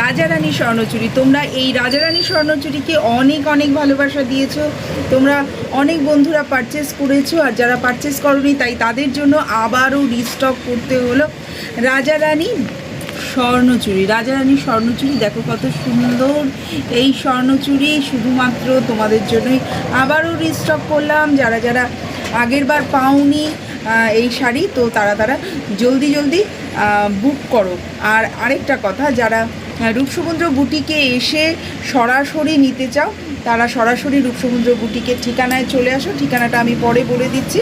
রাজারানী স্বর্ণচুরি। তোমরা এই রাজারানী স্বর্ণচুরিকে অনেক অনেক ভালোবাসা দিয়েছো, তোমরা অনেক বন্ধুরা পারচেস করেছো, আর যারা পারচেস করোনি তাই তাদের জন্য আবারও রিস্টক করতে হলো রাজারানী স্বর্ণচুরি। রাজারানী স্বর্ণচুরি দেখো কত সুন্দর এই স্বর্ণচুরি, শুধুমাত্র তোমাদের জন্যই আবারও রিস্টক করলাম। যারা যারা আগের বার পাওনি এই শাড়ি, তো তারা জলদি জলদি বুক করো। আর আরেকটা কথা, যারা রূপসমুদ্র বুটিকে এসে সরাসরি নিতে চাও তারা সরাসরি রূপসমুদ্র বুটিকের ঠিকানায় চলে আসো। ঠিকানাটা আমি পরে বলে দিচ্ছি।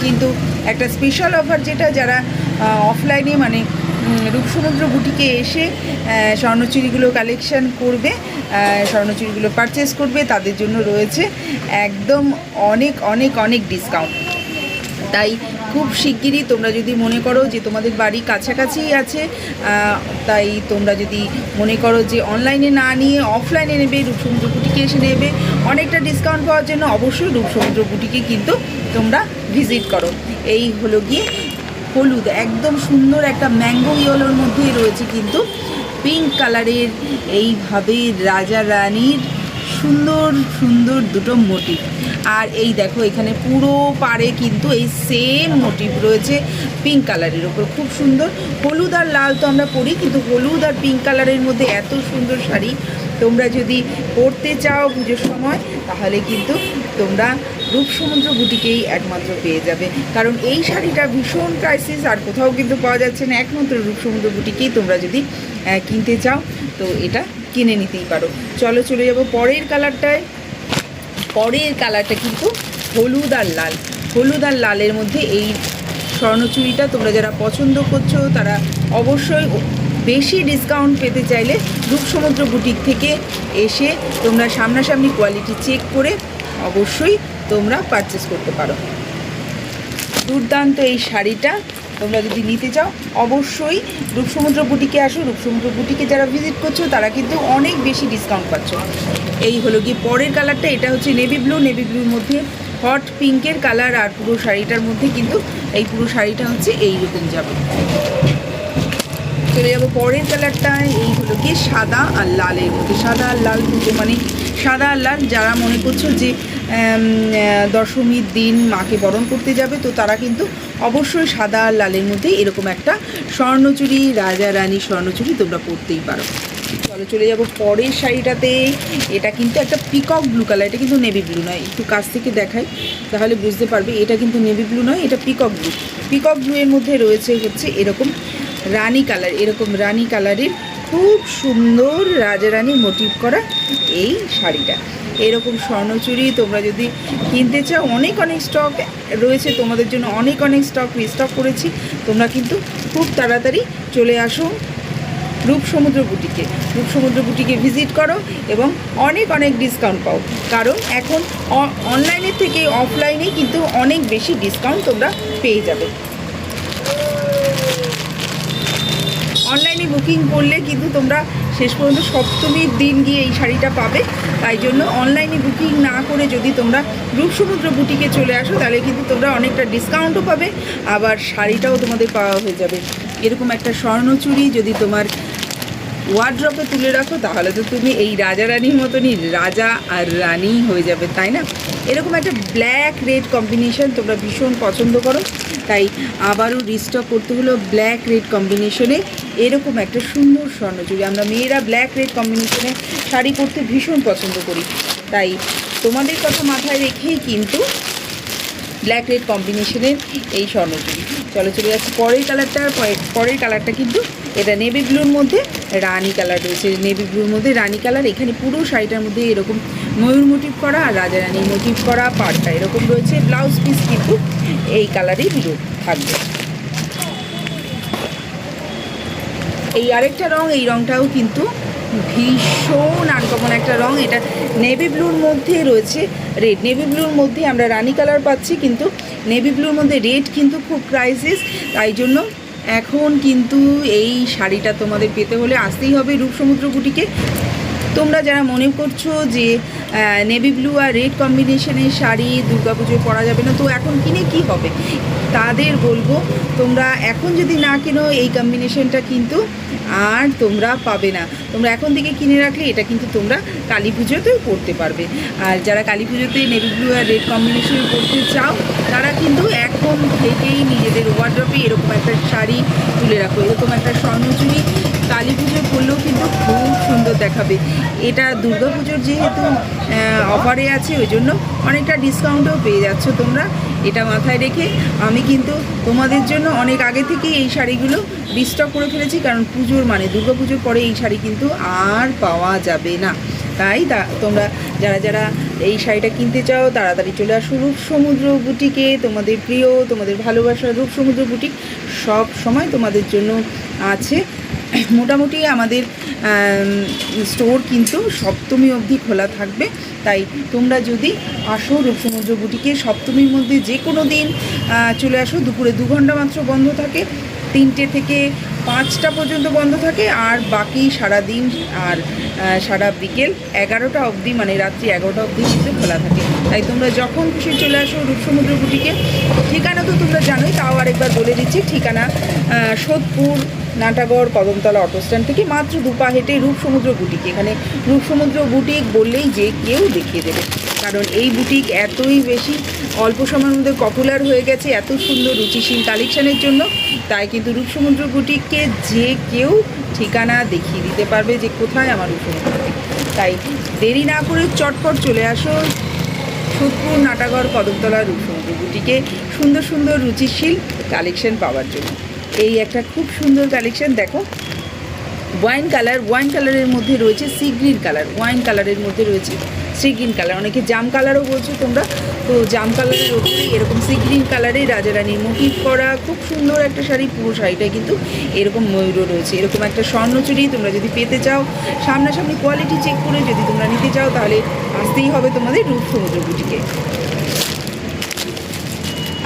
কিন্তু একটা স্পেশাল অফার, যেটা যারা অফলাইনে মানে রূপসমুদ্র বুটিকে এসে স্বর্ণচুরিগুলো কালেকশান করবে, স্বর্ণচুরিগুলো পারচেস করবে, তাদের জন্য রয়েছে একদম অনেক অনেক অনেক ডিসকাউন্ট। তাই খুব শিগগিরই তোমরা যদি মনে করো যে তোমাদের বাড়ি কাছাকাছিই আছে, তাই তোমরা যদি মনে করো যে অনলাইনে না নিয়ে অফলাইনে নেবে, রূপসমুদ্র বুটিকে এসে নেবে অনেকটা ডিসকাউন্ট পাওয়ার জন্য, অবশ্যই রূপসমুদ্র বুটিকে কিন্তু তোমরা ভিজিট করো। এই হলো গিয়ে হলুদ, একদম সুন্দর একটা ম্যাঙ্গো ইয়েলোর মধ্যেই রয়েছে কিন্তু পিঙ্ক কালারের এইভাবে রাজা রানীর সুন্দর সুন্দর দুটো মোটিভ। আর এই দেখো এখানে পুরো পাড়ে কিন্তু এই সেম মোটিভ রয়েছে পিঙ্ক কালারের ওপর, খুব সুন্দর। হলুদ আর লাল তো আমরা পরি, কিন্তু হলুদ আর পিঙ্ক কালারের মধ্যে এত সুন্দর শাড়ি তোমরা যদি পরতে চাও পুজোর সময়, তাহলে কিন্তু তোমরা রূপসমুদ্র বুটিকেই একমাত্র পেয়ে যাবে। কারণ এই শাড়িটা ভীষণ ক্রাইসিস, আর কোথাও কিন্তু পাওয়া যাচ্ছে না, একমাত্র রূপসমুদ্র বুটিকেই তোমরা যদি কিনতে চাও তো এটা কিনে নিতেই পারো। চলো চলে যাবো পরের কালারটায়। পরের কালারটা কিন্তু হলুদ আর লাল। হলুদ আর লালের মধ্যে এই স্বর্ণচুরিটা তোমরা যারা পছন্দ করছো তারা অবশ্যই বেশি ডিসকাউন্ট পেতে চাইলে রূপসমুদ্র বুটিক থেকে এসে তোমরা সামনাসামনি কোয়ালিটি চেক করে অবশ্যই তোমরা পারচেস করতে পারো। দুর্দান্ত এই শাড়িটা তোমরা যদি নিতে চাও অবশ্যই রূপসমুদ্র বুটিকে আসো। রূপসমুদ্র বুটিকে যারা ভিজিট করছো তারা কিন্তু অনেক বেশি ডিসকাউন্ট পাচ্ছ। এই হলো গিয়ে পরের কালারটা, এটা হচ্ছে নেভি ব্লু। নেভি ব্লুর মধ্যে হট পিঙ্কের কালার, আর পুরো শাড়িটার মধ্যে কিন্তু এই পুরো শাড়িটা হচ্ছে এইরকম যাবে। চলে যাবো পরের কালারটা, এই হলো গিয়ে সাদা আর লালের মধ্যে। সাদা আর লাল দুটো, মানে সাদা আর লাল যারা মনে করছো যে দশমীর দিন মাকে বরণ করতে যাবে, তো তারা কিন্তু অবশ্যই সাদা আর লালের মধ্যে এরকম একটা স্বর্ণচুরি, রাজা রানী স্বর্ণচুরি তোমরা পরতেই পারো। চলো চলে যাবো পরের শাড়িটাতে। এটা কিন্তু একটা পিকক ব্লু কালার, এটা কিন্তু নেভি ব্লু নয়। একটু কাছ থেকে দেখাই তাহলে বুঝতে পারবে, এটা কিন্তু নেভি ব্লু নয়, এটা পিকক ব্লু। পিকক ব্লু এর মধ্যে রয়েছে হচ্ছে এরকম রানী কালার, এরকম রানী কালারের খুব সুন্দর রাজারানী মোটিভ করা এই শাড়িটা। এরকম স্বর্ণচুরি তোমরা যদি কিনতে চাও, অনেক অনেক স্টক রয়েছে তোমাদের জন্য, অনেক অনেক স্টক রিস্টক করেছি। তোমরা কিন্তু খুব তাড়াতাড়ি চলে আসো রূপসমুদ্র বুটিকে। রূপসমুদ্র বুটিকে ভিজিট করো এবং অনেক অনেক ডিসকাউন্ট পাও, কারণ এখন অনলাইনের থেকে অফলাইনে কিন্তু অনেক বেশি ডিসকাউন্ট তোমরা পেয়ে যাবে। অনলাইনে বুকিং করলে কিন্তু তোমরা শেষ পর্যন্ত সপ্তমীর দিন গিয়ে এই শাড়িটা পাবে। তাই জন্য অনলাইনে বুকিং না করে যদি তোমরা রূপসমুদ্র বুটিকে চলে আসো, তাহলে কিন্তু তোমরা অনেকটা ডিসকাউন্টও পাবে, আবার শাড়িটাও তোমাদের পাওয়া হয়ে যাবে। এরকম একটা স্বর্ণচুরি যদি তোমার ওয়ার্ড্রপে তুলে রাখো, তাহলে তো তুমি এই রাজা রানীর মতনই রাজা আর রানী হয়ে যাবে, তাই না? এরকম একটা ব্ল্যাক রেড কম্বিনেশন তোমরা ভীষণ পছন্দ করো, তাই আবারও রিস্টক করতে হলো ব্ল্যাক রেড কম্বিনেশনে এরকম একটা সুন্দর স্বর্ণচুরি। আমরা মেয়েরা ব্ল্যাক রেড কম্বিনেশনে শাড়ি পরতে ভীষণ পছন্দ করি, তাই তোমাদের কথা মাথায় রেখেই কিন্তু ব্ল্যাক রেড কম্বিনেশনের এই স্বর্ণচুরি। চলো চলে যাচ্ছে পরের কালারটা। পরের কালারটা কিন্তু এটা নেভি ব্লুর মধ্যে রানী কালার রয়েছে। নেভি ব্লুর মধ্যে রানী কালার, এখানে পুরো শাড়িটার মধ্যে এরকম ময়ূর মোটিভ করা আর রাজা রানীর মোটিভ করা পাড়টা এরকম রয়েছে। ব্লাউজ পিস কিন্তু এই কালারই থাকবে। এই আরেকটা রং, এই রংটাও কিন্তু ভীষণ আনকমন একটা রং। এটা নেভি ব্লুর মধ্যে রয়েছে রেড। নেভি ব্লুর মধ্যে আমরা রানী কালার পাচ্ছি, কিন্তু নেভি ব্লুর মধ্যে রেড কিন্তু খুব ক্রাইসিস। তাই জন্য এখন কিন্তু এই শাড়িটা তোমাদের পেতে হলে আসতেই হবে রূপসমুদ্র বুটিকে। তোমরা যারা মনে করছো যে নেভি ব্লু আর রেড কম্বিনেশনের শাড়ি দুর্গাপুজোয় পরা যাবে না, তো এখন কিনে কি হবে, তাদের বলবো তোমরা এখন যদি না কেনো এই কম্বিনেশনটা কিন্তু আর তোমরা পাবে না। তোমরা এখন থেকে কিনে রাখলে এটা কিন্তু তোমরা কালী পুজোতেও পরতে পারবে। আর যারা কালী পুজোতে নেভি ব্লু আর রেড কম্বিনেশন পরতে চাও তারা কিন্তু এখন থেকেই নিজেদের ওয়ার্ড্রপে এরকম একটা শাড়ি তুলে রাখো। এরকম একটা স্বর্ণচুড়ি কালী পুজোয় পরলেও কিন্তু খুব সুন্দর দেখাবে। এটা দুর্গা পুজোর যেহেতু অফারে আছে ওই জন্য অনেকটা ডিসকাউন্টও পেয়ে যাচ্ছ তোমরা। এটা মাথায় রেখে আমি কিন্তু তোমাদের জন্য অনেক আগে থেকেই এই শাড়িগুলো রিস্টক করে ফেলেছি, কারণ পুজোর মানে দুর্গা পুজোর পরে এই শাড়ি কিন্তু আর পাওয়া যাবে না। তাই তোমরা যারা যারা এই শাড়িটা কিনতে চাও তাড়াতাড়ি চলে আসো রূপসমুদ্র বুটিকে। তোমাদের প্রিয়, তোমাদের ভালোবাসার রূপসমুদ্র বুটিক সব সময় তোমাদের জন্য আছে। মোটামুটি আমাদের স্টোর কিন্তু সপ্তমী অবধি খোলা থাকবে। তাই তোমরা যদি আসো রূপসমুদ্র বুটিকে সপ্তমীর মধ্যে যে কোনো দিন চলে আসো। দুপুরে 2 ঘন্টা মাত্র বন্ধ থাকে, 3টে থেকে 5টা পর্যন্ত বন্ধ থাকে, আর বাকি সারা দিন আর সারা বিকেল 11টা অবধি, মানে রাত্রি 11টা অবধি কিন্তু খোলা থাকে। তাই তোমরা যখন খুশি চলে আসো রূপসমুদ্র বুটিকে। ঠিকানা তো তোমরা জানোই, তাও আরেকবার বলে দিচ্ছি। ঠিকানা সোদপুর নাটাগড় কদমতলা অটো স্ট্যান্ড থেকে মাত্র 2 পা হেঁটে রূপসমুদ্র বুটিক। এখানে রূপসমুদ্র বুটিক বললেই যে কেউ দেখিয়ে দেবে, কারণ এই বুটিক এতই বেশি অল্প সময়ের মধ্যে পপুলার হয়ে গেছে এত সুন্দর রুচিশীল কালেকশানের জন্য। তাই কিন্তু রূপসমুদ্র বুটিককে যে কেউ ঠিকানা দেখিয়ে দিতে পারবে যে কোথায় আমার রূপসমুদ্র বুটিক। তাই দেরি না করে চটপট চলে আসো সোদপুর নাটাগড় কদমতলা রূপসমুদ্র বুটিকে সুন্দর সুন্দর রুচিশীল কালেকশন পাওয়ার জন্য। এই একটা খুব সুন্দর কালেকশন দেখো, ওয়াইন কালারের মধ্যে রয়েছে সি গ্রিন কালার, ওয়াইন কালারের মধ্যে রয়েছে সি গ্রিন কালার, অনেকে জাম কালারও বলছো তোমরা। তো জাম কালারের ওপরে এরকম সি গ্রিন কালারে রাজারানীর মোটিভ করা খুব সুন্দর একটা শাড়ি। পুরো শাড়িটাই কিন্তু এরকম ময়ূরও রয়েছে। এরকম একটা স্বর্ণচুড়ি তোমরা যদি পেতে চাও, সামনাসামনি কোয়ালিটি চেক করে যদি তোমরা নিতে চাও, তাহলে আসতেই হবে তোমাদের রূপসমুদ্র বুটিকে।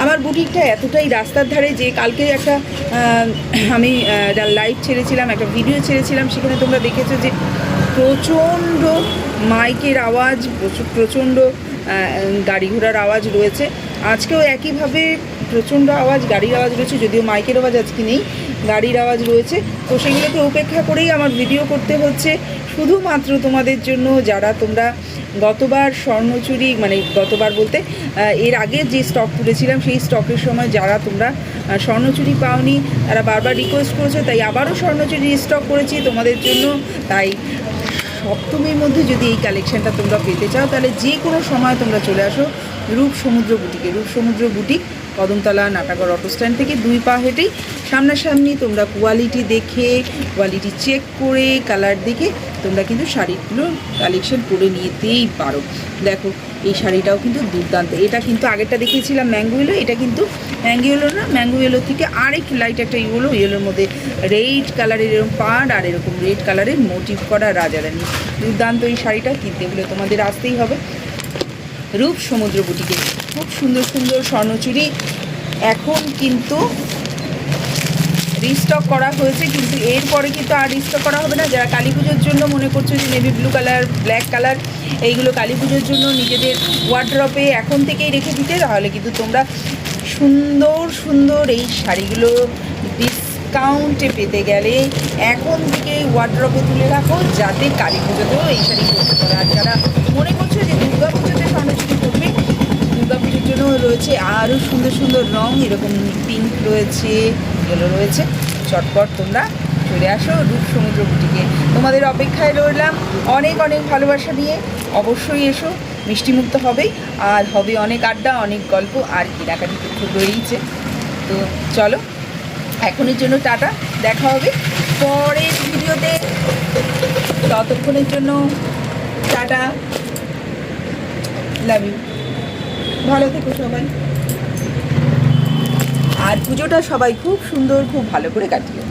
আমার বুটিকটা এতটাই রাস্তার ধারে যে কালকে একটা আমি লাইভ ছেড়েছিলাম, একটা ভিডিও ছেড়েছিলাম, সেখানে তোমরা দেখেছো যে প্রচণ্ড মাইকের আওয়াজ, প্রচণ্ড গাড়ি ঘোড়ার আওয়াজ রয়েছে। আজকেও একইভাবে প্রচণ্ড আওয়াজ, গাড়ির আওয়াজ রয়েছে, যদিও মাইকের আওয়াজ আজকে নেই, গাড়ির আওয়াজ রয়েছে। তো সেগুলোকে উপেক্ষা করেই আমার ভিডিও করতে হচ্ছে শুধুমাত্র তোমাদের জন্য। যারা তোমরা গতবার স্বর্ণচুড়ি, মানে গতবার বলতে এর আগে যে স্টক তুলেছিলাম সেই স্টকের সময় যারা তোমরা স্বর্ণচুড়ি পাওনি তারা বারবার রিকোয়েস্ট করেছো, তাই আবারও স্বর্ণচুড়ি স্টক করেছি তোমাদের জন্য। তাই সপ্তমীর মধ্যে যদি এই কালেকশানটা তোমরা পেতে চাও তাহলে যে কোনো সময় তোমরা চলে আসো রূপসমুদ্র বুটিকে। Rupsamudra boutique Kadamtala Natagarh auto stand থেকে 2 পা হেঁটেই সামনাসামনি। তোমরা কোয়ালিটি দেখে, কোয়ালিটি চেক করে, কালার দেখে তোমরা কিন্তু শাড়িগুলো কালেকশন করে নিতেই পারো। দেখো এই শাড়িটাও কিন্তু দুর্দান্ত। এটা কিন্তু আগেরটা দেখিয়েছিলাম ম্যাঙ্গো ইয়েলো, এটা কিন্তু ম্যাঙ্গো ইয়েলো না, ম্যাঙ্গো ইয়েলো থেকে আরেক লাইট একটা ইয়েলোর মধ্যে রেড কালারের এরকম পাড় আর এরকম রেড কালারের মোটিভ করা রাজারানী। দুর্দান্ত এই শাড়িটা কিনতে হলে তোমাদের আসতেই হবে রূপসমুদ্র বুটিকে। খুব সুন্দর সুন্দর স্বর্ণচুড়ি এখন কিন্তু রিস্টক করা হয়েছে, কিন্তু এরপরে কিন্তু আর রিস্টক করা হবে না। যারা কালী পুজোর জন্য মনে করছো যে navy blue colour, black colour এইগুলো কালী পুজোর জন্য নিজেদের ওয়ার্ড্রপে এখন থেকেই রেখে দিতে, তাহলে কিন্তু তোমরা সুন্দর সুন্দর এই শাড়িগুলো ডিসকাউন্টে পেতে গেলে এখন থেকে ওয়ার্ড্রপে তুলে রাখো, যাতে কালী পুজোতেও এই শাড়ি পরতে পারো। আর যারা মনে করছো যে দুর্গা পুজোতে স্বর্ণচুড়ি পরবে, দুর্গা পুজোর জন্য রয়েছে আরও সুন্দর সুন্দর রঙ, এরকম পিঙ্ক রয়েছে, ইয়েলো রয়েছে। চটপট তোমরা চলে আসো রূপসমুদ্র বুটিকে। তোমাদের অপেক্ষায় রইলাম অনেক অনেক ভালোবাসা নিয়ে। অবশ্যই এসো, মিষ্টিমুক্ত হবেই, আর হবে অনেক আড্ডা, অনেক গল্প, আর কেনাকাটি তো রয়েইছে। তো চলো এখনের জন্য টাটা, দেখা হবে পরের ভিডিওতে। ততক্ষণের জন্য টাটা, লাভ ইউ, ভালো থেকো সবাই। আর পুজোটা সবাই খুব সুন্দর, খুব ভালো করে কাটিও।